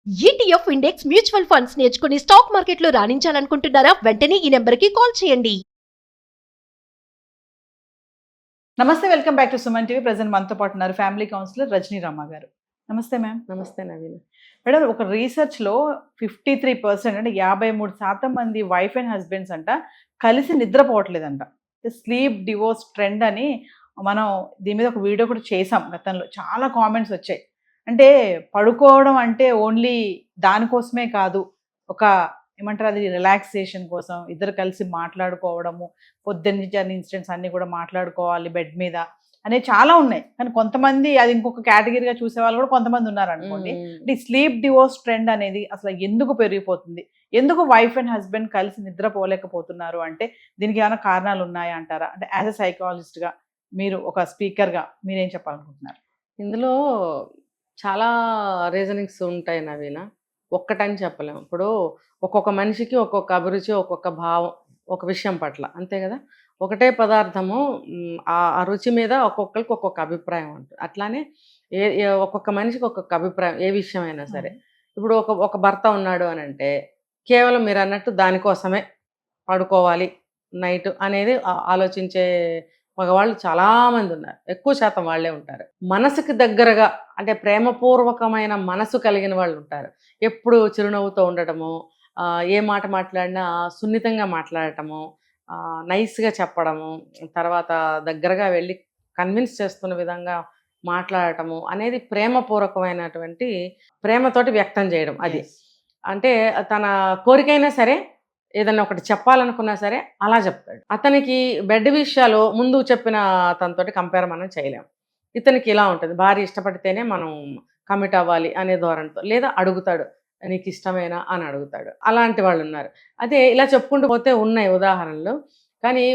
ETF index mutual funds నేర్చుకుని stock మార్కెట్లో రాణించాలనుకుంటున్నారా? వెంటనే ఈ నెంబర్కి కాల్ చేయండి. నమస్తే, welcome back to Suman TV. Present మనతో పాటు ఉన్నారు ఫ్యామిలీ కౌన్సిలర్ రజనీ రామ గారు. నమస్తే మ్యామ్. నమస్తే నవీన్. మేడం, ఒక రీసెర్చ్లో 53% అంటే 53% మంది వైఫ్ అండ్ హస్బెండ్స్ అంట కలిసి నిద్రపోవట్లేదంట. స్లీప్ డివోర్స్ ట్రెండ్ అని మనం దీని మీద ఒక వీడియో కూడా చేసాం గతంలో. చాలా కామెంట్స్ వచ్చాయి. అంటే పడుకోవడం అంటే ఓన్లీ దానికోసమే కాదు, ఒక ఏమంటారు, అది రిలాక్సేషన్ కోసం ఇద్దరు కలిసి మాట్లాడుకోవడము, పొద్దున్న ఇన్సిడెంట్స్ అన్నీ కూడా మాట్లాడుకోవాలి బెడ్ మీద అనేవి చాలా ఉన్నాయి. కానీ కొంతమంది అది ఇంకొక కేటగిరీగా చూసే వాళ్ళు కూడా కొంతమంది ఉన్నారు అనుకోండి. అంటే ఈ స్లీప్ డివోర్స్ ట్రెండ్ అనేది అసలు ఎందుకు పెరిగిపోతుంది? ఎందుకు వైఫ్ అండ్ హస్బెండ్ కలిసి నిద్రపోలేకపోతున్నారు? అంటే దీనికి ఏమైనా కారణాలు ఉన్నాయా అంటారా? అంటే యాజ్ ఎ సైకాలజిస్ట్గా మీరు, ఒక స్పీకర్గా మీరేం చెప్పాలనుకుంటున్నారు? ఇందులో చాలా రీజనింగ్స్ ఉంటాయి నవీన, ఒక్కటని చెప్పలేము. ఇప్పుడు ఒక్కొక్క మనిషికి ఒక్కొక్క అభిరుచి, ఒక్కొక్క భావం ఒక విషయం పట్ల, అంతే కదా. ఒకటే పదార్థము ఆ రుచి మీద ఒక్కొక్కరికి ఒక్కొక్క అభిప్రాయం ఉంటుంది. అట్లానే ఒక్కొక్క మనిషికి ఒక్కొక్క అభిప్రాయం ఏ విషయమైనా సరే. ఇప్పుడు ఒక భర్త ఉన్నాడు అని అంటే కేవలం మీరు అన్నట్టు దానికోసమే పడుకోవాలి నైట్ అనేది ఆలోచించే మగవాళ్ళు చాలామంది ఉన్నారు. ఎక్కువ శాతం వాళ్ళే ఉంటారు. మనసుకి దగ్గరగా, అంటే ప్రేమపూర్వకమైన మనసు కలిగిన వాళ్ళు ఉంటారు. ఎప్పుడు చిరునవ్వుతో ఉండటము, ఏ మాట మాట్లాడినా సున్నితంగా మాట్లాడటము, నైస్గా చెప్పడము, తర్వాత దగ్గరగా వెళ్ళి కన్విన్స్ చేస్తున్న విధంగా మాట్లాడటము అనేది ప్రేమపూర్వకమైనటువంటి ప్రేమతోటి వ్యక్తం చేయడం. అది అంటే తన కోరికైనా సరే, ఏదన్నా ఒకటి చెప్పాలనుకున్నా సరే అలా చెప్తాడు. అతనికి బెడ్ విషయాలు ముందు చెప్పిన అతనితోటి కంపేర్ మనం చేయలేం. ఇతనికి ఇలా ఉంటుంది, భార్య ఇష్టపడితేనే మనం కమిట్ అవ్వాలి అనే ధోరణితో, లేదా అడుగుతాడు నీకు ఇష్టమేనా అని అడుగుతాడు. అలాంటి వాళ్ళు ఉన్నారు. అదే ఇలా చెప్పుకుంటూ పోతే ఉన్నాయి ఉదాహరణలు. కానీ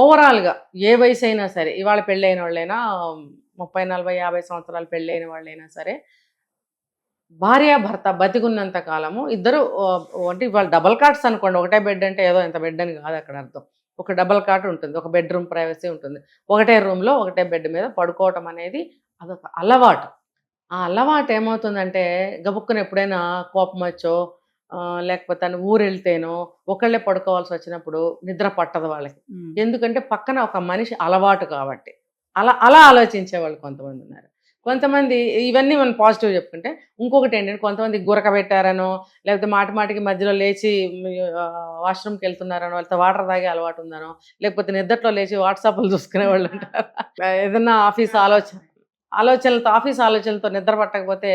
ఓవరాల్గా ఏ వయసు అయినా సరే, ఇవాళ పెళ్ళైన వాళ్ళైనా 30, 40, 50 సంవత్సరాలు పెళ్ళైన వాళ్ళైనా సరే, భార్యాభర్త బతికున్నంత కాలము ఇద్దరు, అంటే ఇవాళ డబల్ కాట్స్ అనుకోండి, ఒకటే బెడ్ అంటే ఏదో ఇంత బెడ్ అని కాదు అక్కడ అర్థం. ఒక డబల్ కాట్ ఉంటుంది, ఒక బెడ్రూమ్ ప్రైవసీ ఉంటుంది, ఒకటే రూమ్లో ఒకటే బెడ్ మీద పడుకోవటం అనేది అదొక అలవాటు. ఆ అలవాటు ఏమవుతుందంటే గబుక్కున ఎప్పుడైనా కోపం వచ్చో, లేకపోతే ఊరు వెళ్తేనో ఒకళ్ళే పడుకోవాల్సి వచ్చినప్పుడు నిద్ర పట్టదు వాళ్ళకి. ఎందుకంటే పక్కన ఒక మనిషి అలవాటు కాబట్టి. అలా ఆలోచించే వాళ్ళు కొంతమంది ఉన్నారు. కొంతమంది, ఇవన్నీ మనం పాజిటివ్ చెప్పుకుంటే, ఇంకొకటి ఏంటంటే కొంతమంది గురక పెట్టారనో, లేకపోతే మాటికి మధ్యలో లేచి వాష్రూమ్కి వెళ్తున్నారనో, లేకపోతే వాటర్ తాగే అలవాటు ఉందనో, లేకపోతే నిద్రలో లేచి వాట్సాప్లు చూసుకునే వాళ్ళు ఉంటారు. ఏదన్నా ఆఫీస్ ఆలోచనలతో నిద్ర పట్టకపోతే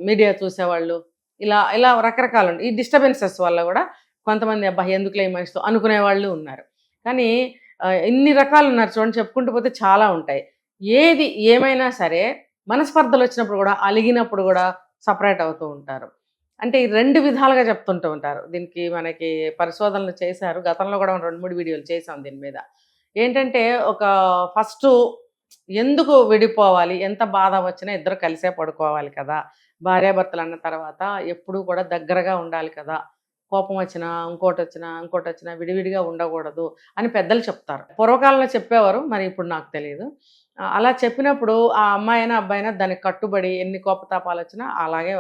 మీడియా చూసేవాళ్ళు, ఇలా రకరకాలు. ఈ డిస్టర్బెన్సెస్ వల్ల కూడా కొంతమంది అబ్బాయి ఎందుకులే ఈ మనిషితో అనుకునే వాళ్ళు ఉన్నారు. కానీ ఇన్ని రకాలు ఉన్నారు చూడండి, చెప్పుకుంటూ పోతే చాలా ఉంటాయి. ఏది ఏమైనా సరే మనస్పర్ధలు వచ్చినప్పుడు కూడా, అలిగినప్పుడు కూడా సపరేట్ అవుతూ ఉంటారు. అంటే ఈ 2 విధాలుగా చెప్తుంటూ ఉంటారు. దీనికి మనకి పరిశోధనలు చేశారు. గతంలో కూడా 2-3 వీడియోలు చేసాం దీని మీద. ఏంటంటే ఫస్ట్ ఎందుకు విడిపోవాలి, ఎంత బాధ వచ్చినా ఇద్దరు కలిసే పడుకోవాలి కదా, భార్యాభర్తలు అన్న తర్వాత ఎప్పుడూ కూడా దగ్గరగా ఉండాలి కదా, కోపం వచ్చినా ఇంకోటి వచ్చినా విడివిడిగా ఉండకూడదు అని పెద్దలు చెప్తారు. పూర్వకాలంలో చెప్పేవారు, మరి ఇప్పుడు నాకు తెలియదు. అలా చెప్పినప్పుడు ఆ అమ్మాయినా అబ్బాయినా దానికి కట్టుబడి ఎన్ని కోపతాపాలు వచ్చినా అలాగే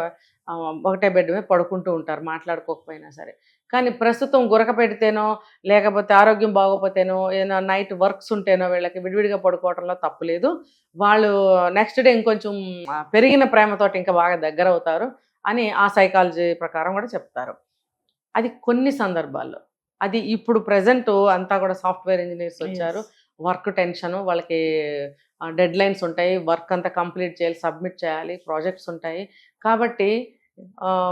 ఒకటే బెడ్ మీద పడుకుంటూ ఉంటారు, మాట్లాడుకోకపోయినా సరే. కానీ ప్రస్తుతం గురక పెడితేనో, లేకపోతే ఆరోగ్యం బాగోపోతేనో, ఏదైనా నైట్ వర్క్స్ ఉంటేనో వీళ్ళకి విడివిడిగా పడుకోవడంలో తప్పులేదు. వాళ్ళు నెక్స్ట్ డే ఇంకొంచెం పెరిగిన ప్రేమతోటి ఇంకా బాగా దగ్గర అవుతారు అని ఆ సైకాలజీ ప్రకారం కూడా చెప్తారు. అది కొన్ని సందర్భాల్లో. అది ఇప్పుడు ప్రజెంట్ అంతా కూడా సాఫ్ట్వేర్ ఇంజనీర్స్ వచ్చారు. వర్క్ టెన్షను, వాళ్ళకి డెడ్ లైన్స్ ఉంటాయి, వర్క్ అంతా కంప్లీట్ చేయాలి, సబ్మిట్ చేయాలి, ప్రాజెక్ట్స్ ఉంటాయి. కాబట్టి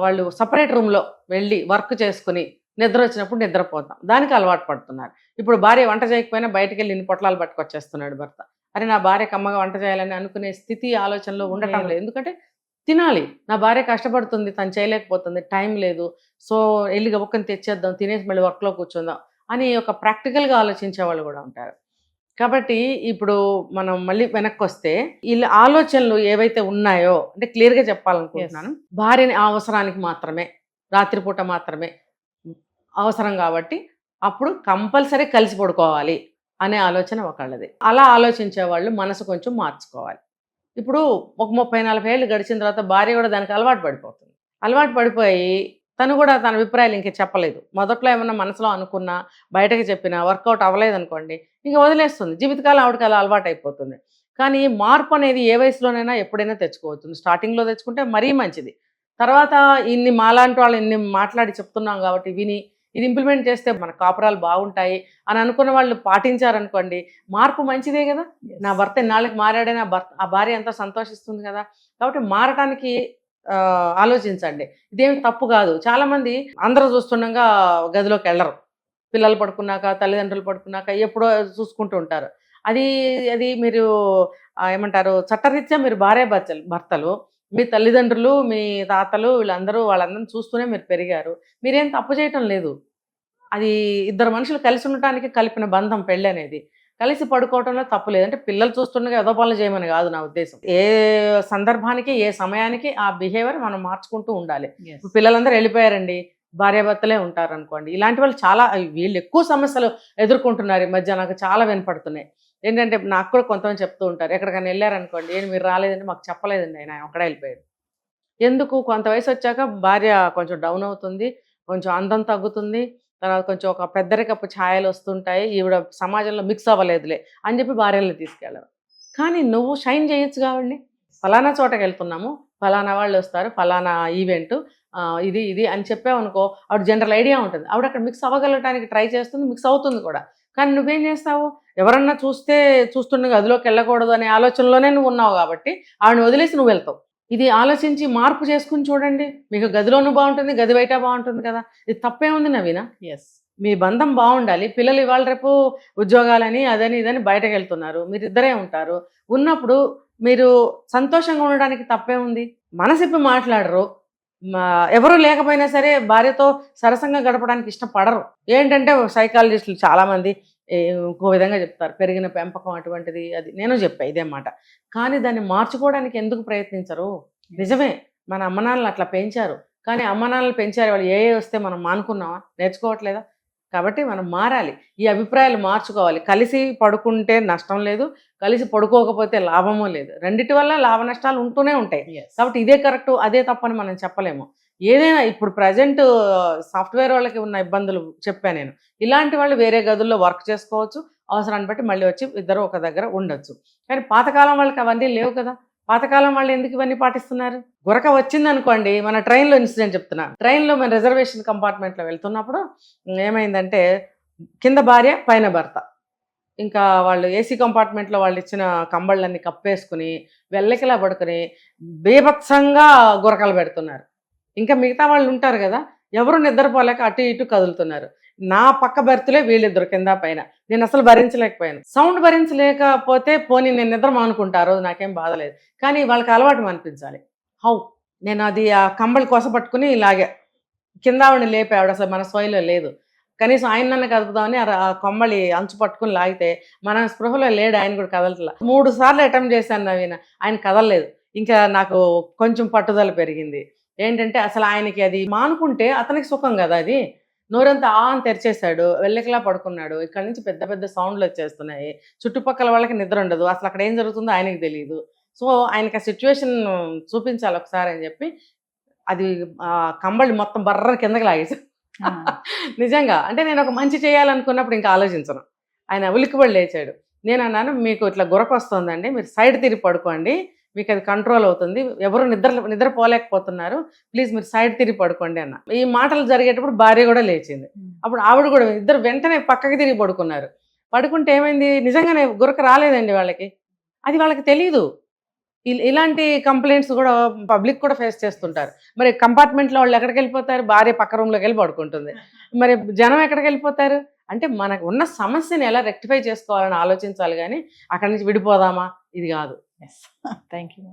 వాళ్ళు సపరేట్ రూమ్లో వెళ్ళి వర్క్ చేసుకుని నిద్ర వచ్చినప్పుడు నిద్రపోతాం, దానికి అలవాటు పడుతున్నారు. ఇప్పుడు భార్య వంట చేయకపోయినా బయటకు వెళ్ళి ఇన్ని పొట్లాలు పట్టుకొచ్చేస్తున్నాడు భర్త. అరే నా భార్యకి అమ్మగా వంట చేయాలని అనుకునే స్థితి ఆలోచనలో ఉండటం లేదు. ఎందుకంటే తినాలి, నా భార్య కష్టపడుతుంది, తను చేయలేకపోతుంది, టైం లేదు, సో వెళ్ళి గబుక్కని తెచ్చేద్దాం, తినేసి మళ్ళీ వర్క్లో కూర్చుందాం అని ఒక ప్రాక్టికల్గా ఆలోచించే వాళ్ళు కూడా ఉంటారు. కాబట్టి ఇప్పుడు మనం మళ్ళీ వెనక్కి వస్తే, ఇలా ఆలోచనలు ఏవైతే ఉన్నాయో, అంటే క్లియర్గా చెప్పాలనుకుంటున్నాను, భార్యని ఆ అవసరానికి మాత్రమే, రాత్రిపూట మాత్రమే అవసరం కాబట్టి అప్పుడు కంపల్సరీ కలిసి పడుకోవాలి అనే ఆలోచన ఒకళ్ళది. అలా ఆలోచించే వాళ్ళు మనసు కొంచెం మార్చుకోవాలి. ఇప్పుడు ఒక 30-40 ఏళ్ళు గడిచిన తర్వాత భార్య కూడా దానికి అలవాటు పడిపోతుంది. అలవాటు పడిపోయి తను కూడా తన అభిప్రాయాలు ఇంక చెప్పలేదు. మొదట్లో ఏమన్నా మనసులో అనుకున్నా, బయటకి చెప్పినా వర్కౌట్ అవ్వలేదు అనుకోండి, ఇంక వదిలేస్తుంది. జీవితకాలం ఆవిడకి అలా అలవాటు అయిపోతుంది. కానీ మార్పు అనేది ఏ వయసులోనైనా ఎప్పుడైనా తెచ్చుకోవచ్చు. స్టార్టింగ్లో తెచ్చుకుంటే మరీ మంచిది. తర్వాత మాలాంటి వాళ్ళు ఇన్ని మాట్లాడి చెప్తున్నాం కాబట్టి విని ఇది ఇంప్లిమెంట్ చేస్తే మన కాపురాలు బాగుంటాయి అని అనుకున్న వాళ్ళు పాటించారనుకోండి, మార్పు మంచిదే కదా. నా భర్త ఇన్నాళ్ళకి మారాడే, ఆ భార్య ఎంతో సంతోషిస్తుంది కదా. కాబట్టి మారటానికి ఆలోచించండి. ఇదేమి తప్పు కాదు. చాలామంది అందరూ చూస్తుండగా గదిలోకి వెళ్ళరు. పిల్లలు పడుకున్నాక, తల్లిదండ్రులు పడుకున్నాక ఎప్పుడో చూసుకుంటూ ఉంటారు. అది అది మీరు ఏమంటారు, చట్టరీత్యా మీరు భర్తలు, మీ తల్లిదండ్రులు, మీ తాతలు వాళ్ళందరిని చూస్తూనే మీరు పెరిగారు. మీరేం తప్పు చేయటం లేదు. అది ఇద్దరు మనుషులు కలిసి ఉండటానికి కలిపిన బంధం పెళ్ళి అనేది. కలిసి పడుకోవటంలో తప్పు లేదు. అంటే పిల్లలు చూస్తుండగా ఏదో పనులు చేయమని కాదు నా ఉద్దేశం. ఏ సందర్భానికి ఏ సమయానికి ఆ బిహేవియర్ మనం మార్చుకుంటూ ఉండాలి. ఇప్పుడు పిల్లలందరూ వెళ్ళిపోయారండి, భార్యాభర్తలే ఉంటారు అనుకోండి, ఇలాంటి వాళ్ళు చాలా, వీళ్ళు ఎక్కువ సమస్యలు ఎదుర్కొంటున్నారు ఈ మధ్య. నాకు చాలా వినపడుతున్నాయి. ఏంటంటే నాకు కూడా కొంతమంది చెప్తూ ఉంటారు, ఎక్కడికైనా వెళ్ళారనుకోండి, ఏంటి మీరు రాలేదంటే మాకు చెప్పలేదండి, ఆయన ఒక్కడే వెళ్ళిపోయాడు. ఎందుకు, కొంత వయసు వచ్చాక భార్య కొంచెం డౌన్ అవుతుంది, కొంచెం అందం తగ్గుతుంది, తర్వాత కొంచెం ఒక పెద్దరికపు ఛాయలు వస్తుంటాయి, ఈవిడ సమాజంలో మిక్స్ అవ్వలేదులే అని చెప్పి భార్యలను తీసుకెళ్ళరు. కానీ నువ్వు షైన్ చేయొచ్చు కావండి. ఫలానా చోటకి వెళ్తున్నాము, ఫలానా వాళ్ళు వస్తారు, ఫలానా ఈవెంట్, ఇది ఇది అని చెప్పావనుకో, ఆవిడ జనరల్ ఐడియా ఉంటుంది. ఆవిడ అక్కడ మిక్స్ అవ్వగలగడానికి ట్రై చేస్తుంది, మిక్స్ అవుతుంది కూడా. కానీ నువ్వేం చేస్తావు, ఎవరన్నా చూస్తుండగా గదిలోకి వెళ్ళకూడదు అనే ఆలోచనలోనే నువ్వు ఉన్నావు కాబట్టి ఆవిడని వదిలేసి నువ్వు వెళ్తావు. ఇది ఆలోచించి మార్పు చేసుకుని చూడండి. మీకు గదిలోనూ బాగుంటుంది, గది బయట బాగుంటుంది కదా. ఇది తప్పేముంది నవీన? ఎస్, మీ బంధం బాగుండాలి. పిల్లలు ఇవాళ రేపు ఉద్యోగాలని అదని ఇదని బయటకు వెళ్తున్నారు, మీరు ఇద్దరే ఉంటారు. ఉన్నప్పుడు మీరు సంతోషంగా ఉండడానికి తప్పేముంది? మనసిప్పి మాట్లాడరు, ఎవరు లేకపోయినా సరే భార్యతో సరసంగా గడపడానికి ఇష్టపడరు. ఏంటంటే సైకాలజిస్టులు చాలామంది ఇంకో విధంగా చెప్తారు, పెరిగిన పెంపకం అటువంటిది, అది నేను చెప్పా ఇదే మాట. కానీ దాన్ని మార్చుకోవడానికి ఎందుకు ప్రయత్నించరు? నిజమే, మన అమ్మనాన్నలు అట్లా పెంచారు, కానీ అమ్మనాన్నలు పెంచారు, వాళ్ళు ఏ వస్తే మనం మానుకున్నామా? నేర్చుకోవట్లేదా? కాబట్టి మనం మారాలి, ఈ అభిప్రాయాలు మార్చుకోవాలి. కలిసి పడుకుంటే నష్టం లేదు, కలిసి పడుకోకపోతే లాభమూ లేదు. రెండిటి వల్ల లాభ నష్టాలు ఉంటూనే ఉంటాయి. కాబట్టి ఇదే కరెక్ట్ అదే తప్పని మనం చెప్పలేము. ఏదైనా ఇప్పుడు ప్రజెంట్ సాఫ్ట్వేర్ వాళ్ళకి ఉన్న ఇబ్బందులు చెప్పాను నేను. ఇలాంటి వాళ్ళు వేరే గదుల్లో వర్క్ చేసుకోవచ్చు, అవసరాన్ని బట్టి మళ్ళీ వచ్చి ఇద్దరు ఒక దగ్గర ఉండొచ్చు. కానీ పాతకాలం వాళ్ళకి అవన్నీ లేవు కదా. పాతకాలం వాళ్ళు ఎందుకు ఇవన్నీ పాటిస్తున్నారు? గురక వచ్చింది అనుకోండి, మన ట్రైన్లో ఇన్సిడెంట్ చెప్తున్నా. ట్రైన్లో మన రిజర్వేషన్ కంపార్ట్మెంట్లో వెళ్తున్నప్పుడు ఏమైందంటే, కింద భార్య పైన భర్త, ఇంకా వాళ్ళు ఏసీ కంపార్ట్మెంట్లో వాళ్ళు ఇచ్చిన కంబళ్ళన్నీ కప్పేసుకుని వెల్లకిలా పడుకుని బీభత్సంగా గురకలు పెడుతున్నారు. ఇంకా మిగతా వాళ్ళు ఉంటారు కదా, ఎవరు నిద్రపోలేక అటు ఇటు కదులుతున్నారు. నా పక్క బెర్తులే వీళ్ళిద్దరు కింద పైన. నేను అసలు భరించలేకపోయాను. సౌండ్ భరించలేకపోతే పోనీ నేను నిద్ర మానుకుంటారు, నాకేం బాధలేదు. కానీ వాళ్ళకి అలవాటు అనిపించాలి. నేను అది ఆ కంబళి కొసపట్టుకుని ఇలాగే కింద ఆవిడని లేపే, ఆవిడ అసలు మన స్వైలో లేదు. కనీసం ఆయన నన్ను కదుపుదామని ఆ కొమ్మళి అంచు పట్టుకుని లాగితే మన స్పృహలో లేడు, ఆయన కూడా కదలట్లా. 3 సార్లు అటెంప్ట్ చేశాను నవీన, ఆయన కదలలేదు. ఇంకా నాకు కొంచెం పట్టుదల పెరిగింది. ఏంటంటే అసలు ఆయనకి అది మానుకుంటే అతనికి సుఖం కదా. అది నోరంతా అని తెరిచేశాడు, వెళ్ళకిలా పడుకున్నాడు. ఇక్కడ నుంచి పెద్ద పెద్ద సౌండ్లు వచ్చేస్తున్నాయి, చుట్టుపక్కల వాళ్ళకి నిద్ర ఉండదు, అసలు అక్కడ ఏం జరుగుతుందో ఆయనకి తెలియదు. సో ఆయనకి ఆ సిచ్యువేషన్ చూపించాలి ఒకసారి అని చెప్పి అది కంబళి మొత్తం బర్ర కిందకి లాగేసాను. నిజంగా అంటే నేను ఒక మంచి చేయాలనుకున్నప్పుడు ఇంకా ఆలోచించను. ఆయన ఉలిక్కిపడి లేచాడు. నేను అన్నాను, మీకు ఇట్లా గురక వస్తుందండి, మీరు సైడ్ తిరిగి పడుకోండి, మీకు అది కంట్రోల్ అవుతుంది, ఎవరు నిద్రపోలేకపోతున్నారు, ప్లీజ్ మీరు సైడ్ తిరిగి పడుకోండి అన్న. ఈ మాటలు జరిగేటప్పుడు భార్య కూడా లేచింది. అప్పుడు ఆవిడ కూడా, ఇద్దరు వెంటనే పక్కకి తిరిగి పడుకున్నారు. పడుకుంటే ఏమైంది, నిజంగానే గురక రాలేదండి వాళ్ళకి. అది వాళ్ళకి తెలీదు. ఇలాంటి కంప్లైంట్స్ కూడా పబ్లిక్ కూడా ఫేస్ చేస్తుంటారు. మరి కంపార్ట్మెంట్లో వాళ్ళు ఎక్కడికి వెళ్ళిపోతారు? భార్య పక్క రూమ్లోకి వెళ్ళి పడుకుంటుంది. మరి జనం ఎక్కడికి వెళ్ళిపోతారు? అంటే మనకు ఉన్న సమస్యని ఎలా రెక్టిఫై చేసుకోవాలని ఆలోచించాలి, కానీ అక్కడి నుంచి విడిపోదామా ఇది కాదు. Thank you.